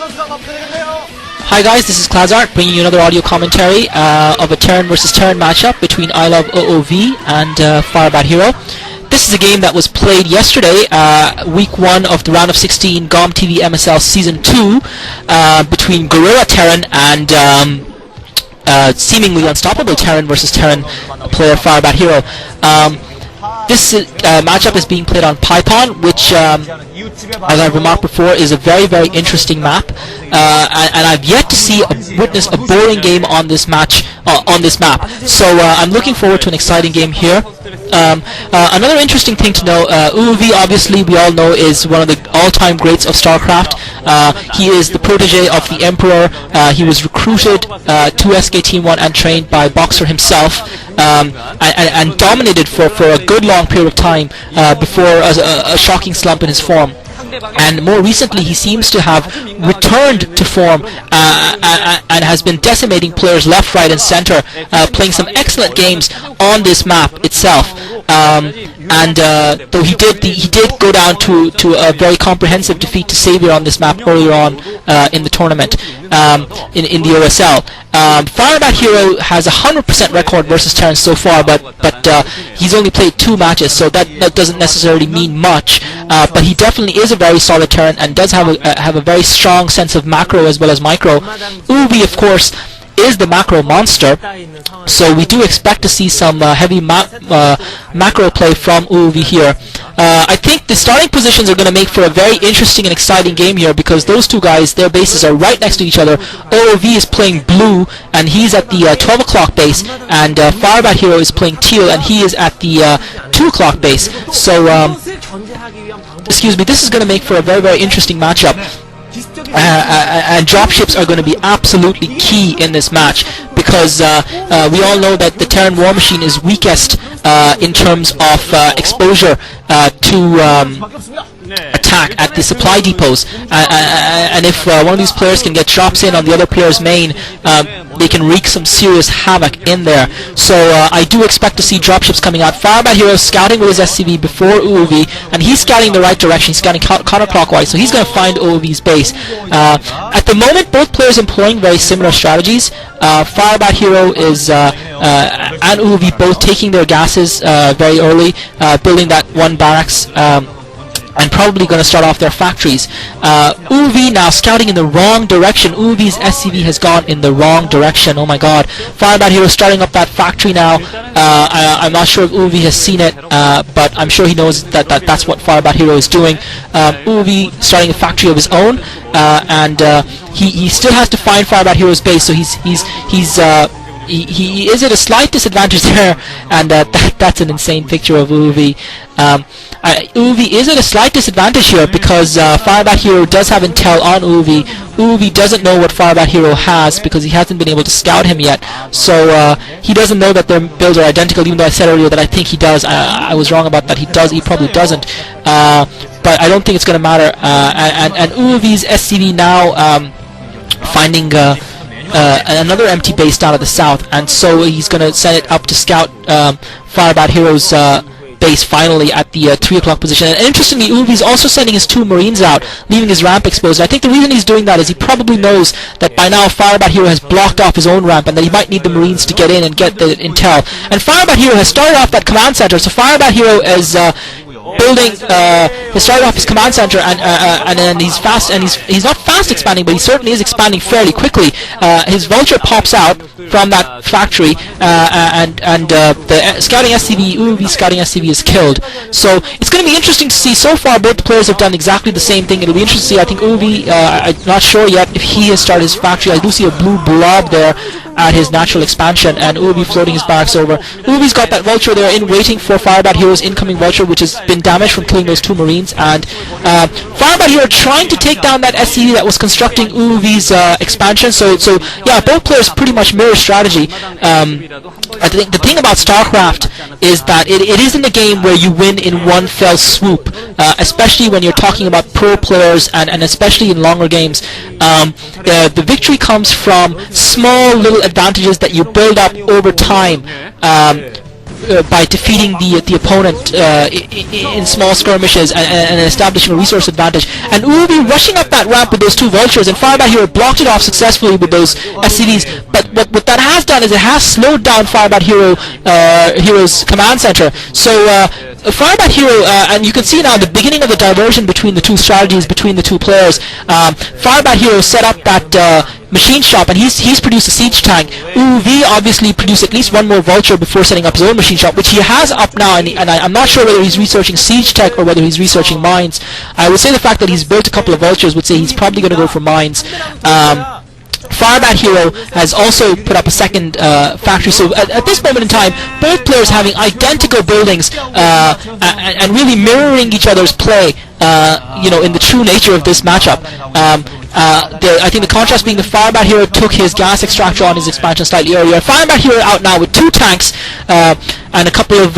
Hi guys, this is Klazart bringing you another audio commentary of a Terran vs Terran matchup between iloveOov and FirebatHero. This is a game that was played yesterday, week 1 of the round of 16 GOM TV MSL Season 2 between Gorilla Terran and seemingly unstoppable Terran vs Terran player FirebatHero. This matchup is being played on Python, which, as I've remarked before, is a very, very interesting map, and I've yet to witness a boring game on this match on this map. So I'm looking forward to an exciting game here. Another interesting thing to know, Oov, obviously we all know, is one of the all-time greats of StarCraft. He is the protege of the Emperor. He was recruited to SK Team 1 and trained by Boxer himself, and dominated for a good long period of time before a shocking slump in his form. And more recently he seems to have returned to form and has been decimating players left, right and center, playing some excellent games on this map itself. Though he did go down to a very comprehensive defeat to Savior on this map earlier on in the tournament, in the OSL. FirebatHero has a 100% record versus Terran so far, but he's only played 2 matches, so that doesn't necessarily mean much. But he definitely is a very solid Terran and does have a very strong sense of macro as well as micro. Oov, of course, is the macro monster, so we do expect to see some heavy macro play from Oov here. I think the starting positions are going to make for a very interesting and exciting game here, because those two guys, their bases are right next to each other. Oov is playing blue and he's at the 12 o'clock base, and FirebatHero is playing teal and he is at the 2 o'clock base. So excuse me, this is going to make for a very, very interesting matchup. And dropships are going to be absolutely key in this match, because we all know that the Terran War Machine is weakest in terms of exposure to attack at the supply depots, and if one of these players can get drops in on the other player's main, they can wreak some serious havoc in there. So I do expect to see dropships coming out. FirebatHero scouting with his SCV before Oov, and he's scouting in the right direction. He's scouting counterclockwise, so he's going to find Oov's base. At the moment, both players employing very similar strategies. FirebatHero is and Oov both taking their gases very early, building that one barracks, and probably going to start off their factories. Oov now scouting in the wrong direction. Oov's SCV has gone in the wrong direction. Oh my god. FirebatHero starting up that factory now. I'm not sure if Oov has seen it, but I'm sure he knows that that's what FirebatHero is doing. Oov starting a factory of his own, and he still has to find FirebatHero's base, so he is at a slight disadvantage there, and that's an insane picture of Oov. Oov is at a slight disadvantage here because FirebatHero does have intel on Oov. Oov doesn't know what FirebatHero has because he hasn't been able to scout him yet, so he doesn't know that their builds are identical, even though I said earlier that I think he does. I was wrong about that. He probably doesn't, but I don't think it's going to matter. And Oov's SCV now finding another empty base down at the south, and so he's going to send it up to scout FirebatHero's base finally at the 3 o'clock position. And interestingly, Oov is also sending his 2 Marines out, leaving his ramp exposed. I think the reason he's doing that is he probably knows that by now FirebatHero has blocked off his own ramp, and that he might need the Marines to get in and get the intel. And FirebatHero has started off that command center, so FirebatHero is building, he started off his command center, and then he's fast, and he's not fast expanding, but he certainly is expanding fairly quickly. His vulture pops out from that factory, and the scouting SCV, Oov's scouting SCV, is killed. So it's going to be interesting to see. So far both players have done exactly the same thing. It'll be interesting to see. I think Oov, I'm not sure yet if he has started his factory. I do see a blue blob there at his natural expansion, and Oov floating his barracks over. Oov's got that vulture there in waiting for FirebatHero's incoming vulture, which has been damaged from killing those 2 Marines, and FirebatHero trying to take down that SCV that was constructing Oov's expansion. So yeah, both players pretty much mirror strategy. I think the thing about StarCraft is that it isn't a game where you win in one fell swoop, especially when you're talking about pro players, and especially in longer games. The victory comes from small little advantages that you build up over time. by defeating the opponent in small skirmishes and establishing a resource advantage. And Oov rushing up that ramp with those two vultures, and FirebatHero blocked it off successfully with those SCVs. But what that has done is it has slowed down FirebatHero's command center. So FirebatHero, and you can see now the beginning of the diversion between the two strategies between the two players. FirebatHero set up that machine shop, and he's produced a siege tank. Oov obviously produced at least one more vulture before setting up his own machine shop, which he has up now, and I'm not sure whether he's researching siege tech or whether he's researching mines. I would say the fact that he's built a couple of vultures would say he's probably going to go for mines. FirebatHero has also put up a second factory, so at this moment in time, both players having identical buildings and really mirroring each other's play, in the true nature of this matchup. I think the contrast being the FirebatHero took his gas extractor on his expansion slightly earlier. FirebatHero out now with 2 tanks and a couple of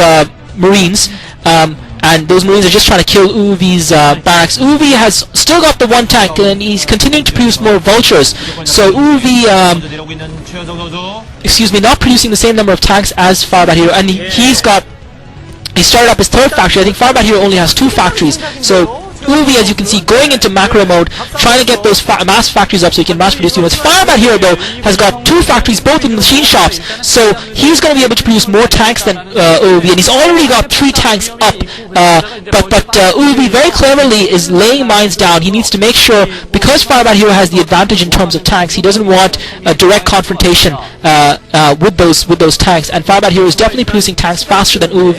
marines. And those marines are just trying to kill Oov's barracks. Oov has still got the 1 tank, and he's continuing to produce more vultures. So Oov, not producing the same number of tanks as FirebatHero, and he started up his 3rd factory. I think FirebatHero only has 2 factories. So Oov, as you can see, going into macro mode, trying to get those mass factories up so he can mass produce units. FirebatHero, though, has got 2 factories, both in machine shops, so he's going to be able to produce more tanks than Oov, and he's already got 3 tanks up. But Oov very cleverly is laying mines down. He needs to make sure, because FirebatHero has the advantage in terms of tanks, he doesn't want a direct confrontation with those tanks. And FirebatHero is definitely producing tanks faster than Oov.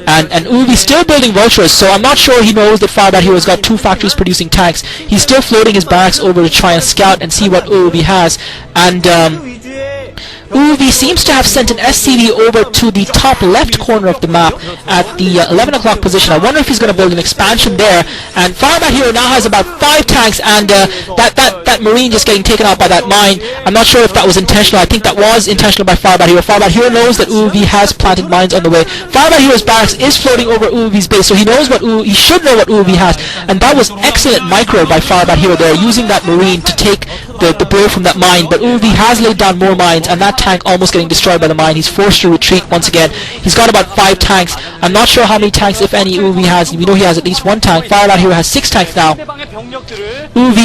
And Oov still building vultures, so I'm not sure he knows that FirebatHero's got 2 factories producing tanks. He's still floating his barracks over to try and scout and see what Oov has. And Oov seems to have sent an SCV over to the top left corner of the map at the 11 o'clock position. I wonder if he's going to build an expansion there. And FirebatHero now has about 5 tanks, and that marine just getting taken out by that mine. I'm not sure if that was intentional. I think that was intentional by FirebatHero. FirebatHero knows that Oov has planted mines on the way. FirebatHero's barracks is floating over Oov's base, so he should know what Oov has. And that was excellent micro by FirebatHero there, using that marine to take the blow from that mine. But Oov has laid down more mines, and that tank almost getting destroyed by the mine. He's forced to retreat once again. He's got about 5 tanks. I'm not sure how many tanks, if any, Oov has. We know he has at least 1 tank. FirebatHero has 6 tanks now. Oov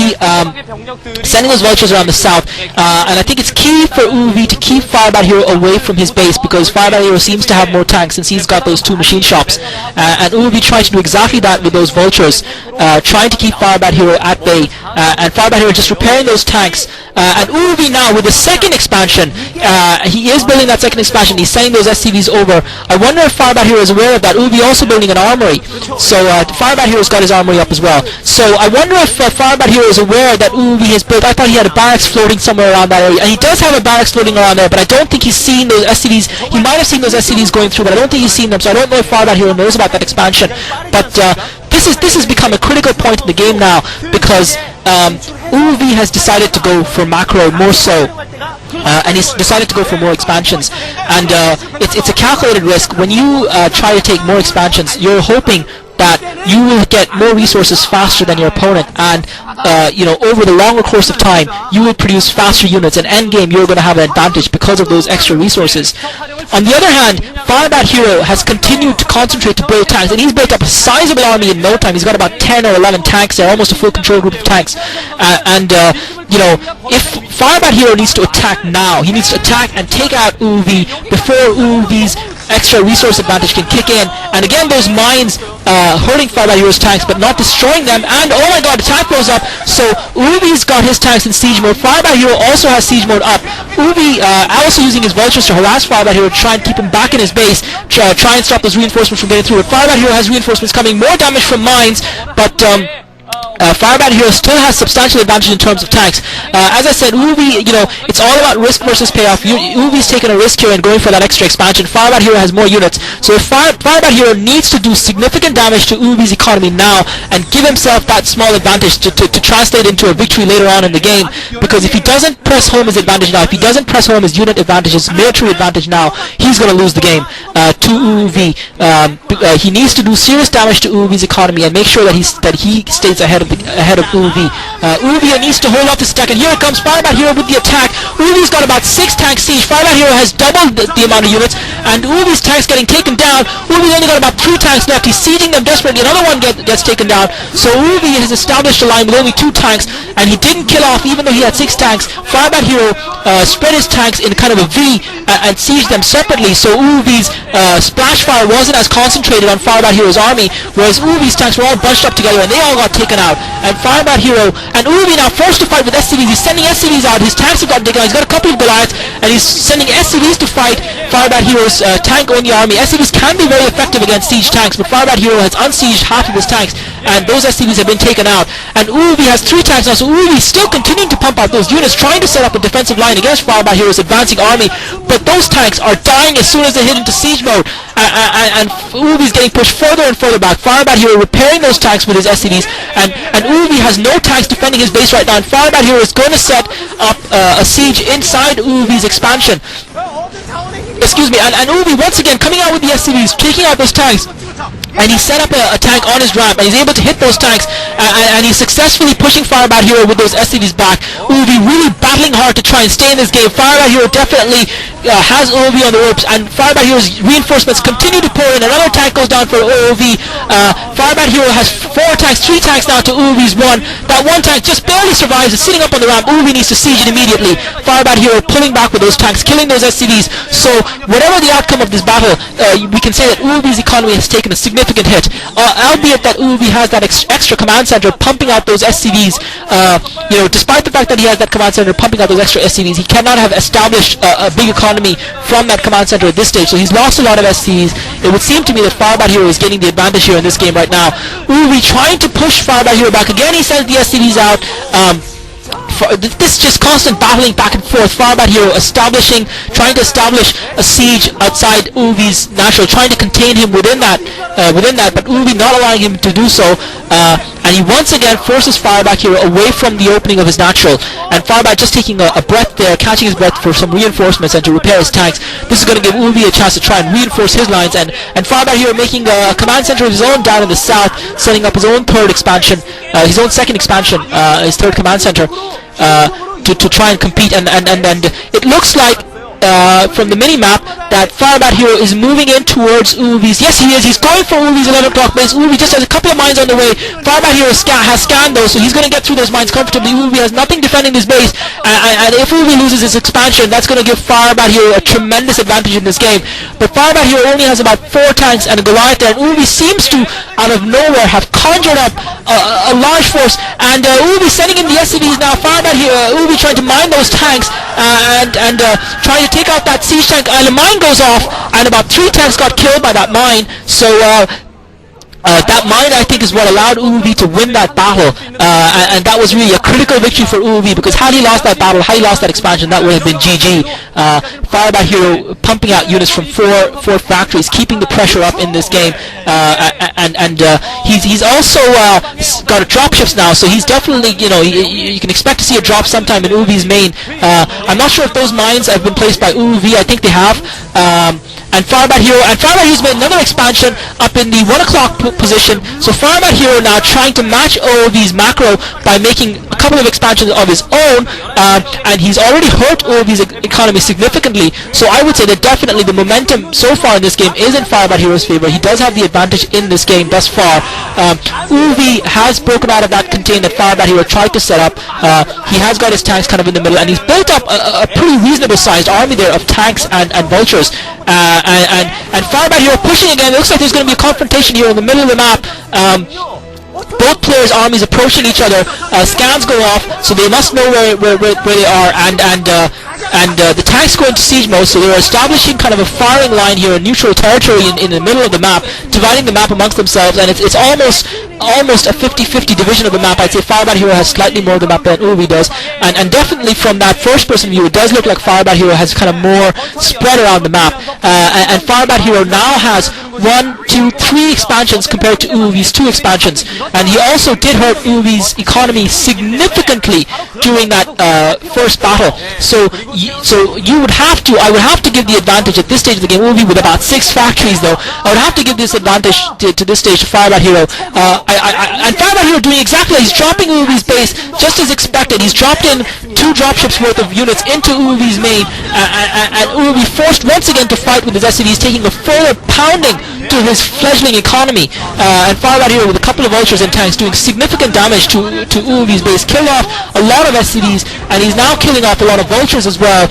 sending those vultures around the south, and I think it's key for Oov to keep FirebatHero away from his base, because FirebatHero seems to have more tanks since he's got those 2 machine shops, and Oov trying to do exactly that with those vultures, trying to keep FirebatHero at bay, and FirebatHero just repairing those tanks. And Oov now with the 2nd expansion, he is building that 2nd expansion. He's sending those SCVs over. I wonder if FirebatHero is aware of that. Oov also building an armory, so FirebatHero's got his armory up as well. So I wonder if FirebatHero is aware that Oov has built. I thought he had a barracks floating somewhere around that area, and he does have a barracks floating around there, but I don't think he's seen those SCVs. He might have seen those SCVs going through, but I don't think he's seen them, so I don't know if FirebatHero knows about that expansion. But this has become a critical point in the game now, because Oov has decided to go for macro more so, and he's decided to go for more expansions. And it's a calculated risk. When you try to take more expansions, you're hoping that you will get more resources faster than your opponent, and over the longer course of time, you will produce faster units, and endgame you're going to have an advantage because of those extra resources. On the other hand, FirebatHero has continued to concentrate to build tanks, and he's built up a sizable army in no time. He's got about 10 or 11 tanks there, almost a full control group of tanks. If FirebatHero needs to attack now, he needs to attack and take out Oov before Oov's extra resource advantage can kick in. And again, those mines hurting FirebatHero's tanks but not destroying them, and oh my god, attack blows up. So Oov's got his tanks in siege mode. FirebatHero also has siege mode up. Oov also using his vultures to harass FirebatHero to try and keep him back in his base, try and stop those reinforcements from getting through. But FirebatHero has reinforcements coming, more damage from mines, but FirebatHero still has substantial advantage in terms of tanks. As I said, Oov, it's all about risk versus payoff. Oov's taking a risk here and going for that extra expansion. FirebatHero has more units, so if FirebatHero needs to do significant damage to Oov's economy now and give himself that small advantage to translate into a victory later on in the game, because if he doesn't press home his advantage now, if he doesn't press home his unit advantage, his military advantage now, he's going to lose the game to Oov. He needs to do serious damage to Oov's economy and make sure that he stays ahead of Oov. Oov needs to hold off this attack, and here it comes FirebatHero with the attack. Oov's got about 6 tank siege. FirebatHero has doubled the amount of units, and Oov's tanks getting taken down. Oov's only got about 3 tanks left. He's sieging them desperately. Another one gets taken down. So Oov has established a line with only 2 tanks, and he didn't kill off even though he had 6 tanks. FirebatHero spread his tanks in kind of a V and sieged them separately. So Oov's splash fire wasn't as concentrated on FirebatHero's army, whereas Oov's tanks were all bunched up together and they all got taken out. And FirebatHero and Oov now forced to fight with SCVs. He's sending SCVs out. His tanks have gotten taken out. He's got a couple of Goliaths, and he's sending SCVs to fight FirebatHero's tank-only army. SCVs can be very effective against siege tanks, but FirebatHero has unsieged half of his tanks, and those SCVs have been taken out. And Oov has 3 tanks now, so Oov is still continuing to pump out those units, trying to set up a defensive line against FirebatHero's advancing army, but those tanks are dying as soon as they hit into siege mode, and Oov is getting pushed further and further back. FirebatHero repairing those tanks with his SCVs, and Oov has no tanks defending his base right now, and FirebatHero is going to set up a siege inside Oov's expansion. Excuse me, and Oov once again coming out with the SCVs, taking out those tanks, and he set up a tank on his ramp, and he's able to hit those tanks, and he's successfully pushing FirebatHero with those SCVs back. Oov really battling hard to try and stay in this game. FirebatHero definitely has Oov on the ropes, and FirebatHero's reinforcements continue to pour in. Another tank goes down for Oov. FirebatHero has 4 tanks, 3 tanks now to Oov's 1. That 1 tank just barely survives. It's sitting up on the ramp. Oov needs to siege it immediately. FirebatHero pulling back with those tanks, killing those SCVs. So whatever the outcome of this battle, we can say that Oov's economy has taken a significant hit, albeit that Oov has that extra command center pumping out those SCVs. Despite the fact that he has that command center pumping out those extra SCVs, he cannot have established a big economy from that command center at this stage, so he's lost a lot of SCVs. It would seem to me that FirebatHero is getting the advantage here in this game right now. Oov trying to push FirebatHero back again. He sends the SCVs out. This just constant battling back and forth. FirebatHero trying to establish a siege outside Oov's natural, trying to contain him within that, but Oov not allowing him to do so, and he once again forces FirebatHero away from the opening of his natural, and Firebat just taking a breath there, catching his breath for some reinforcements and to repair his tanks. This is going to give Oov a chance to try and reinforce his lines, and FirebatHero making a command center of his own down in the south, setting up his own 3rd expansion, his own 2nd expansion, his 3rd command center, to try and compete, and it looks like from the mini-map that FirebatHero is moving in towards Oov's. Yes, he is. He's going for Oov's 11 o'clock base. Oov just has a couple of mines on the way. FirebatHero has scanned those, so he's going to get through those mines comfortably. Oov has nothing defending his base, and if Oov loses his expansion, that's going to give FirebatHero a tremendous advantage in this game. But FirebatHero only has about 4 tanks and a Goliath there, and Oov seems to, out of nowhere, have conjured up a large force, and Oov sending in the SCVs now. FirebatHero, Oov trying to mine those tanks, and trying to take out that siege tank, and a mine goes off, and about 3 tanks got killed by that mine. So that mine, I think, is what allowed Oov to win that battle, and that was really a critical victory for Oov, because had he lost that battle, had he lost that expansion, that would have been GG. FirebatHero pumping out units from four factories, keeping the pressure up in this game, and he's also got a dropships now, so he's definitely, you can expect to see a drop sometime in Oov's main. I'm not sure if those mines have been placed by Oov. I think they have. And FirebatHero's made another expansion up in the 1 o'clock position, so FirebatHero now trying to match Oov's macro by making a couple of expansions of his own, and he's already hurt Oov's economy significantly, so I would say that definitely the momentum so far in this game is in FirebatHero's favor. He does have the advantage in this game thus far. Oov has broken out of that contain that FirebatHero tried to set up. He has got his tanks kind of in the middle, and he's built up a pretty reasonable sized army there of tanks and vultures. And FirebatHero pushing again. It looks like there's going to be a confrontation here in the middle of the map. Both players' armies approaching each other. Scans go off, so they must know where they are, and the tanks go into siege mode, so they're establishing kind of a firing line here in neutral territory in the middle of the map, dividing the map amongst themselves, and it's almost a 50-50 division of the map. I'd say FirebatHero has slightly more of the map than Oov does, and definitely from that first-person view, it does look like FirebatHero has kind of more spread around the map, and FirebatHero now has 1, 2, 3 expansions compared to Oov's 2 expansions, and he also did hurt Oov's economy significantly during that first battle. So I would have to give the advantage at this stage of the game. Oov with about 6 factories, though. I would have to give this advantage to this stage to FirebatHero. And FirebatHero doing exactly that. He's dropping Oov's base just as expected. He's dropped in 2 dropships worth of units into Oov's main, and Oov forced once again to fight with his SCVs, taking a further pounding to his fledgling economy, and FirebatHero with a couple of vultures and tanks doing significant damage to Oov's base, killed off a lot of SCVs, and he's now killing off a lot of vultures as well.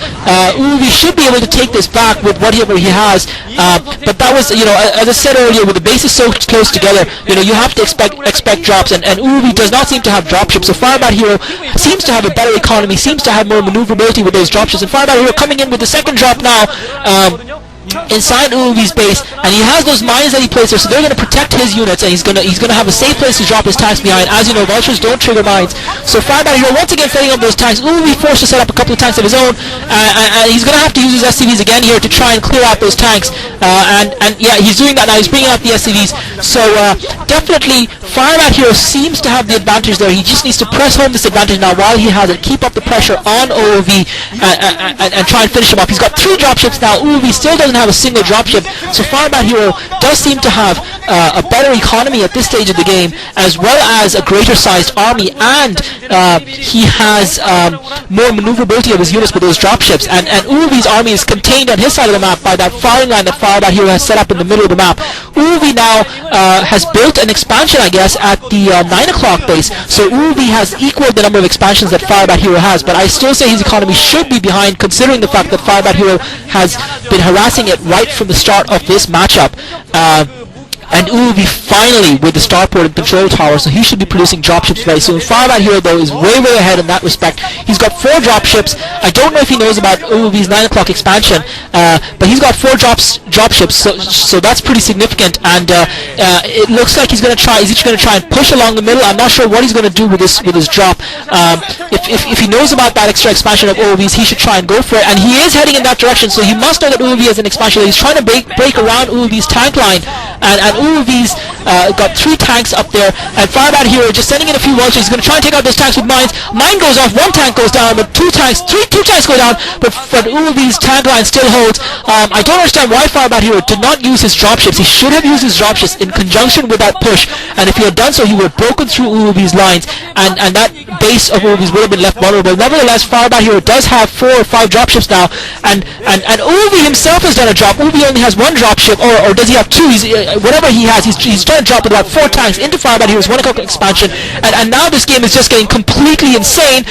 Oov should be able to take this back with whatever he has, but that was, as I said earlier, with the bases so close together, you have to expect drops, and Oov does not seem to have dropships, so FirebatHero seems to have a better economy, seems to have more maneuverability with those dropships, and FirebatHero coming in with the second drop now, inside Oov's base, and he has those mines that he placed there, so they're going to protect his units, and he's going to have a safe place to drop his tanks behind. As you know, vultures don't trigger mines, so FirebatHero once again setting up those tanks. Oov forced to set up a couple of tanks of his own, and he's going to have to use his SCVs again here to try and clear out those tanks, and yeah, he's doing that now. He's bringing out the SCVs, so definitely FirebatHero seems to have the advantage there. He just needs to press home this advantage now while he has it, keep up the pressure on Oov, and try and finish him off. He's got 3 dropships now. Oov still doesn't have a single dropship, so FirebatHero does seem to have a better economy at this stage of the game, as well as a greater sized army, and he has more maneuverability of his units with those dropships, and Oov's army is contained on his side of the map by that firing line that FirebatHero has set up in the middle of the map. Oov now has built an expansion, I guess, at the 9 o'clock base, so Oov has equaled the number of expansions that FirebatHero has, but I still say his economy should be behind, considering the fact that FirebatHero has been harassing it right from the start of this matchup. And Oov finally with the starport and control tower, so he should be producing dropships very soon. FirebatHero though is way ahead in that respect. He's got 4 dropships. I don't know if he knows about Oov's 9 o'clock expansion, but he's got 4 dropships, so that's pretty significant. And it looks like he's going to try. He's each going to try and push along the middle. I'm not sure what he's going to do with his drop. If he knows about that extra expansion of Oov's, he should try and go for it. And he is heading in that direction, so he must know that Oov has an expansion. He's trying to break around Oov's tank line, and Oov's got 3 tanks up there, and FirebatHero just sending in a few vultures. He's going to try and take out those tanks with mines. Mine goes off, 1 tank goes down, but 2 tanks go down, but Oov's tank line still holds. I don't understand why FirebatHero did not use his dropships. He should have used his dropships in conjunction with that push, and if he had done so, he would have broken through Oov's lines, and that base of Oov's would have been left vulnerable. Nevertheless, FirebatHero does have 4 or 5 dropships now, and Oov himself has done a drop. Oov only has 1 dropship, or does he have 2? Whatever he has, he's trying to drop with about 4 tanks into FirebatHero's 1 o'clock expansion, and now this game is just getting completely insane.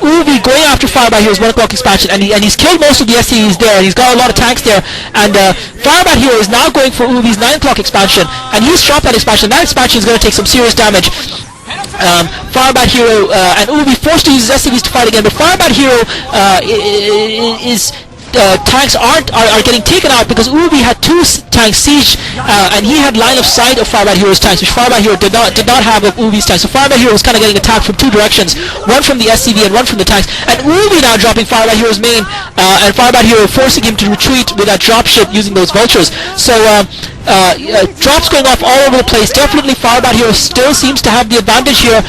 Oov going after FirebatHero's 1 o'clock expansion, and he's killed most of the SCVs there, and he's got a lot of tanks there, and FirebatHero is now going for Oov's 9 o'clock expansion, and he's dropped that expansion. That expansion is going to take some serious damage. FirebatHero and Oov forced to use his SCVs to fight again, but FirebatHero is tanks are getting taken out because Oov had 2 tanks siege, and he had line of sight of FirebatHero's tanks, which FirebatHero did not have of Oov's tanks. So FirebatHero was kind of getting attacked from 2 directions, one from the SCV and one from the tanks. And Oov now dropping FirebatHero's main, and FirebatHero forcing him to retreat with that dropship using those vultures. So drops going off all over the place. Definitely FirebatHero still seems to have the advantage here,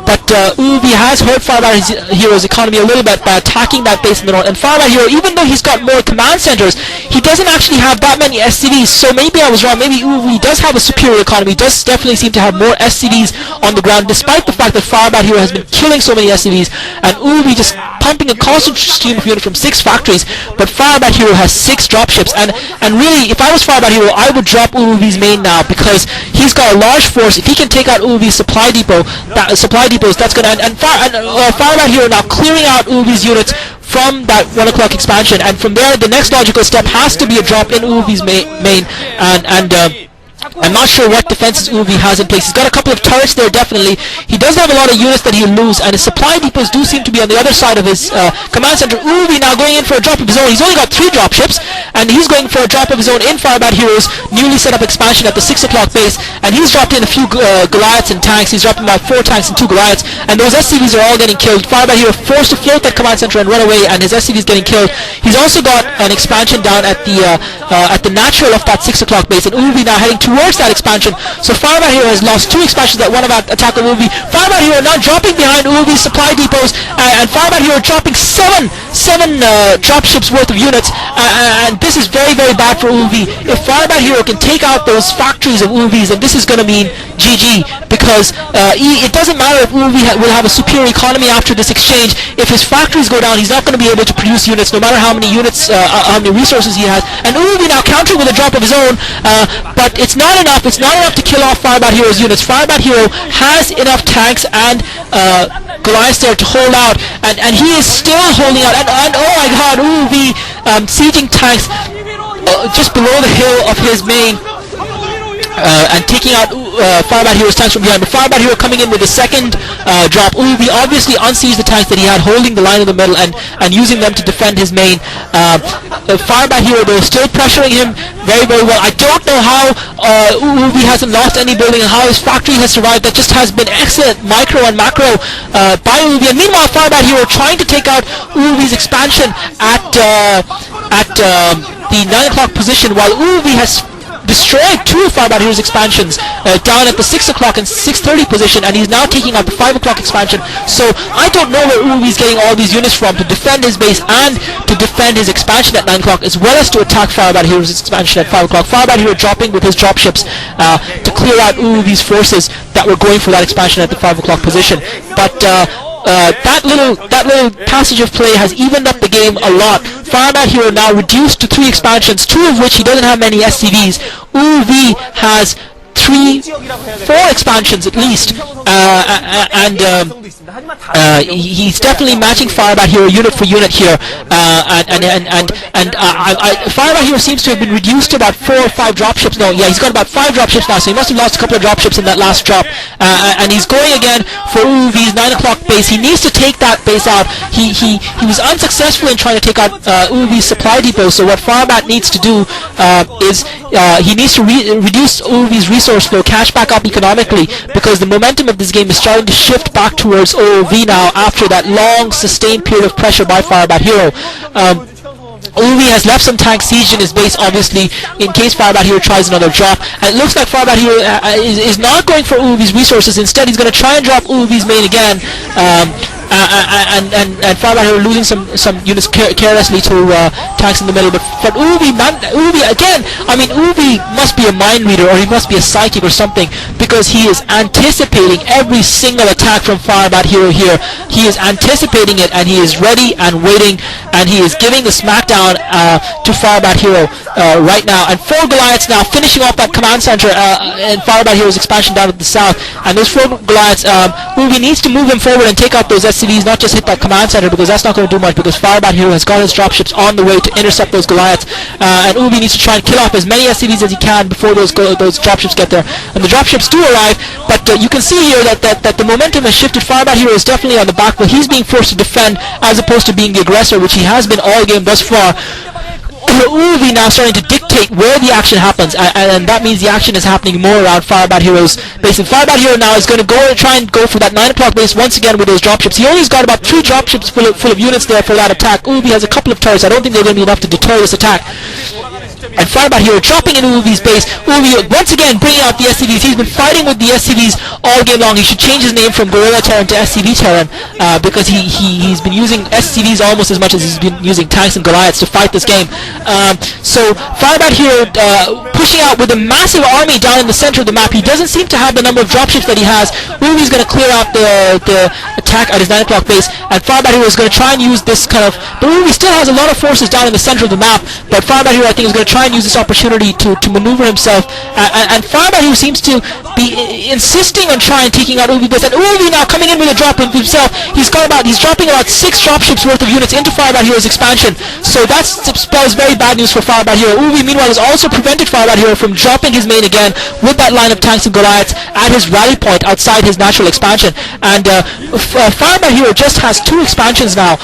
but Oov has hurt FirebatHero's economy a little bit by attacking that base in the north. And FirebatHero, even though he's got more command centers, he doesn't actually have that many SCVs, so maybe I was wrong. Maybe Oov does have a superior economy, does definitely seem to have more SCVs on the ground, despite the fact that FirebatHero has been killing so many SCVs, and Oov just pumping a constant stream of units from 6 factories, but FirebatHero has 6 dropships, and really, if I was FirebatHero, I would drop Oov's main now, because he's got a large force. If he can take out Oov's supply depots, that's going to, and FirebatHero now clearing out Oov's units from that 1 o'clock expansion, and from there the next logical step has to be a drop in Oov's main, and I'm not sure what defenses Oov has in place. He's got a couple of turrets there, definitely. He does have a lot of units that he'll lose, and his supply depots do seem to be on the other side of his command center. Oov now going in for a drop of his own. He's only got 3 dropships, and he's going for a drop of his own in FirebatHero's newly set up expansion at the 6 o'clock base, and he's dropped in a few Goliaths and tanks. He's dropping about 4 tanks and 2 Goliaths, and those SCVs are all getting killed. FirebatHero forced to float that command center and run away, and his SCVs getting killed. He's also got an expansion down at the natural of that 6 o'clock base, and Oov now heading towards that expansion. So FirebatHero has lost 2 expansions that one about attack of Oov. FirebatHero now dropping behind Oov's supply depots, and FirebatHero dropping 7 dropships worth of units, and this is very bad for Oov. If FirebatHero can take out those factories of Oov's, then this is going to mean GG, because because it doesn't matter if Oov will have a superior economy after this exchange. If his factories go down, he's not going to be able to produce units, no matter how many units, how many resources he has. And Oov now countering with a drop of his own, but it's not enough. It's not enough to kill off FirebatHero's units. FirebatHero has enough tanks and Goliaths there to hold out, and he is still holding out. And oh my God, Oov sieging tanks just below the hill of his main. And taking out FirebatHero's tanks from behind. But FirebatHero coming in with the second drop. Oov obviously unsieged the tanks that he had, holding the line in the middle and using them to defend his main. FirebatHero though still pressuring him very, very well. I don't know how Oov hasn't lost any building and how his factory has survived. That just has been excellent micro and macro by Oov. And meanwhile, FirebatHero trying to take out Oov's expansion at the 9 o'clock position, while Oov has destroyed 2 of FirebatHero's expansions down at the 6 o'clock and 6:30 position, and he's now taking out the 5 o'clock expansion. So I don't know where Oov is getting all these units from to defend his base and to defend his expansion at 9 o'clock, as well as to attack FirebatHero's expansion at 5 o'clock. FirebatHero dropping with his dropships to clear out Oov's forces that were going for that expansion at the 5 o'clock position. But that little passage of play has evened up the game a lot. FirebatHero now reduced to 3 expansions, 2 of which he doesn't have many SCVs. Oov has 4 expansions at least, and he's definitely matching FirebatHero unit for unit here, and FirebatHero seems to have been reduced to about 4 or 5 dropships. No, yeah, he's got about 5 dropships now, so he must have lost a couple of dropships in that last drop, and he's going again for Oov's 9 o'clock base. He needs to take that base out. He was unsuccessful in trying to take out Oov's supply depot, so what Firebat needs to do is he needs to reduce Oov's resource flow, catch back up economically, because the momentum of this game is starting to shift back towards Oov now after that long sustained period of pressure by FirebatHero. Oov has left some tank siege in his base, obviously, in case FirebatHero tries another drop. And it looks like FirebatHero is not going for Oov's resources. Instead, he's going to try and drop Oov's main again. And FirebatHero losing some units carelessly to tanks in the middle. But Oov again, I mean, Oov must be a mind reader, or he must be a psychic or something, because he is anticipating every single attack from FirebatHero here. He is anticipating it, and he is ready and waiting, and he is giving the smackdown to FirebatHero right now. And 4 Goliaths now finishing off that command center in FirebatHero's expansion down to the south. And those 4 Goliaths, Oov needs to move him forward and take out those SCVs, not just hit that command center, because that's not going to do much, because FirebatHero has got his dropships on the way to intercept those Goliaths, and Oov needs to try and kill off as many SCVs as he can before those dropships get there. And the dropships do arrive, but you can see here that the momentum has shifted. FirebatHero is definitely on the back, but he's being forced to defend as opposed to being the aggressor, which he has been all game thus far. Oov now starting to dictate where the action happens, and that means the action is happening more around FirebatHero's base. And FirebatHero now is going to try and go for that 9 o'clock base once again with those dropships. He only's got about 3 dropships full of units there for that attack. Oov has a couple of turrets. I don't think they're going to be enough to deter this attack. And FirebatHero dropping into Oov's base. Oov once again bringing out the SCVs. He's been fighting with the SCVs all game long. He should change his name from Gorilla Terran to SCV Terran, because he's been using SCVs almost as much as he's been using tanks and Goliaths to fight this game. So FirebatHero pushing out with a massive army down in the center of the map. He doesn't seem to have the number of dropships that he has. Oov's going to clear out the attack at his 9 o'clock base, and FirebatHero is going to try and use this kind of... But Oov still has a lot of forces down in the center of the map, but FirebatHero, I think, is going to try and use this opportunity to maneuver himself, and FirebatHero seems to be insisting on trying taking out Oov base, and Oov now coming in with a drop of himself. He's dropping about 6 dropships worth of units into FirebatHero's expansion, so that spells very bad news for FirebatHero. Oov meanwhile has also prevented FirebatHero from dropping his main again with that line of tanks and Goliaths at his rally point outside his natural expansion, and FirebatHero just has 2 expansions now,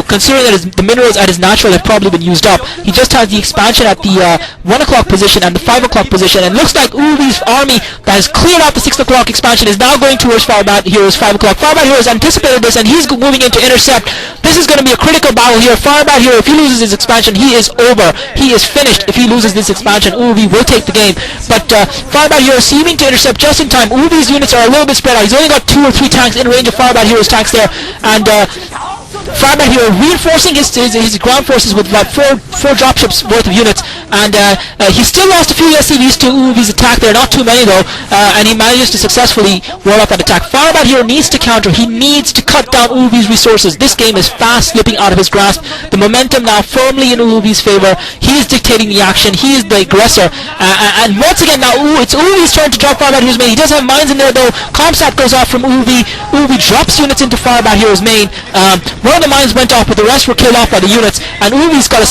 considering that the minerals at his natural have probably been used up. He just has the expansion at the 1 o'clock position and the 5 o'clock position, and looks like Oov's army that has cleared out the 6 o'clock expansion is now going towards FirebatHero's 5 o'clock. FirebatHero has anticipated this, and he's moving in to intercept. This is going to be a critical battle here. FirebatHero, if he loses his expansion, he is over. He is finished. If he loses this expansion, Oov will take the game. But FirebatHero seeming to intercept just in time. Oov's units are a little bit spread out. He's only got 2 or 3 tanks in range of FirebatHero's tanks there, and FirebatHero reinforcing his ground forces with about 4 dropships worth of units, and he still lost a few SCVs to Oov's attack there, not too many though, and he manages to successfully ward off that attack. FirebatHero needs to counter, he needs to cut down Oov's resources. This game is fast slipping out of his grasp. The momentum now firmly in Oov's favor. He is dictating the action, he is the aggressor, and once again now it's Oov's turn to drop FirebatHero's main. He does have mines in there though. Comsat goes off from Oov. Oov drops units into FirebatHero's main. One of the mines went off, but the rest were killed off by the units, and Oov's got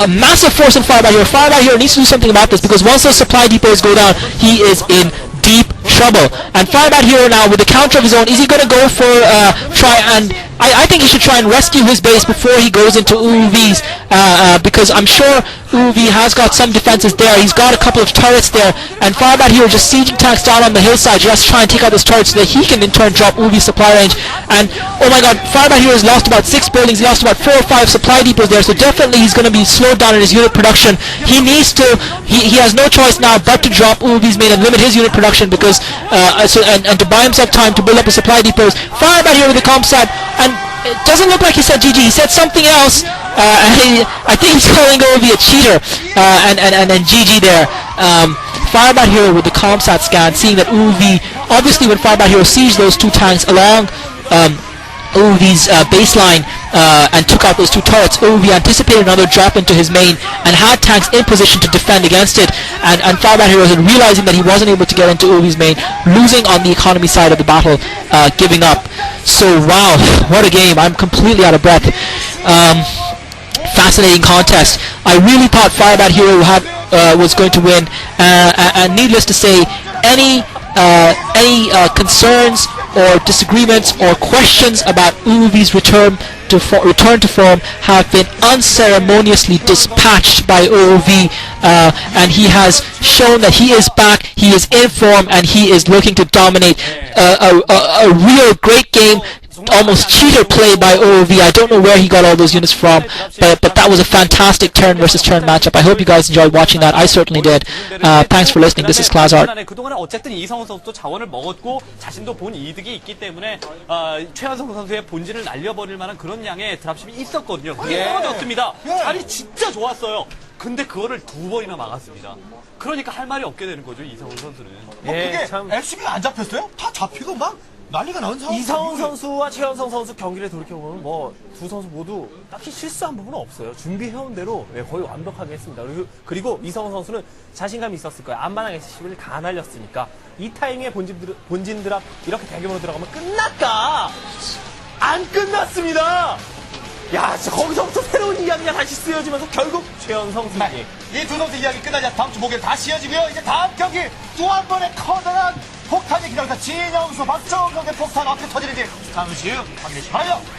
a massive force in FirebatHero. FirebatHero needs to do something about this, because once those supply depots go down, he is in deep trouble. And FirebatHero now with the counter of his own, is he going to go for I think he should try and rescue his base before he goes into Oov's, because I'm sure Oov has got some defenses there. He's got a couple of turrets there, and FirebatHero just sieging tanks down on the hillside just to try and take out those turrets so that he can in turn drop Oov's supply range. And oh my god, FirebatHero has lost about 6 buildings, he lost about 4 or 5 supply depots there, so definitely he's going to be slowed down in his unit production. He needs to, he has no choice now but to drop Oov's main and limit his unit production, because and to buy himself time to build up his supply depots. FirebatHero with the comsat, and it doesn't look like he said GG, he said something else, and I think he's calling Oov a cheater, and then GG there. FirebatHero with the comsat scan, seeing that Oov, obviously when FirebatHero sieged those 2 tanks along Oov's baseline and took out those 2 turrets, Oov anticipated another drop into his main and had tanks in position to defend against it, and FirebatHero was realizing that he wasn't able to get into Oov's main, losing on the economy side of the battle, giving up. So wow, what a game. I'm completely out of breath. Fascinating contest. I really thought FirebatHero was going to win, and needless to say, any concerns or disagreements or questions about Oov's return to form have been unceremoniously dispatched by Oov, and he has shown that he is back, he is in form, and he is looking to dominate. A real great game, almost cheater play by Oov. I don't know where he got all those units from, but that was a fantastic turn versus turn matchup. I hope you guys enjoyed watching that. I certainly did. Thanks for listening. This is Klazart. 그동안에 어쨌든 이성훈 선수도 자원을 먹었고 자신도 본 이득이 있기 때문에 최현성 선수의 본진을 날려버릴 만한 그런 양의 드랍십이 있었거든요. 그게 떨어졌습니다. 자리 진짜 좋았어요. 근데 그거를 2번이나 막았습니다. 그러니까 할 말이 없게 되는 거죠, 이성훈 선수는. 그게 참... SCB가 안 잡혔어요? 다 잡히고 막 난리가 나는 상황. 이성훈 선수와 최현성 선수 경기를 돌이켜보면 뭐 두 선수 모두 딱히 실수한 부분은 없어요. 준비해온 대로 거의 완벽하게 했습니다. 그리고 이성훈 선수는 자신감이 있었을 거예요. 안마당 SCB를 다 날렸으니까 이 타이밍에 본진 드랍 이렇게 대규모로 들어가면 끝났다. 안 끝났습니다. 야, 진짜 거기서부터 새로운 이야기가 다시 쓰여지면서 결국 최현성 승리. 이 두 선수 이야기 끝나자 다음 주 목요일 다시 이어지고요. 이제 다음 경기 또 한 번의 커다란 폭탄이 기다린다. 진영수 박정우 선수의 폭탄 어떻게 터지는지 잠시 후 확인해 주시기 바랍니다.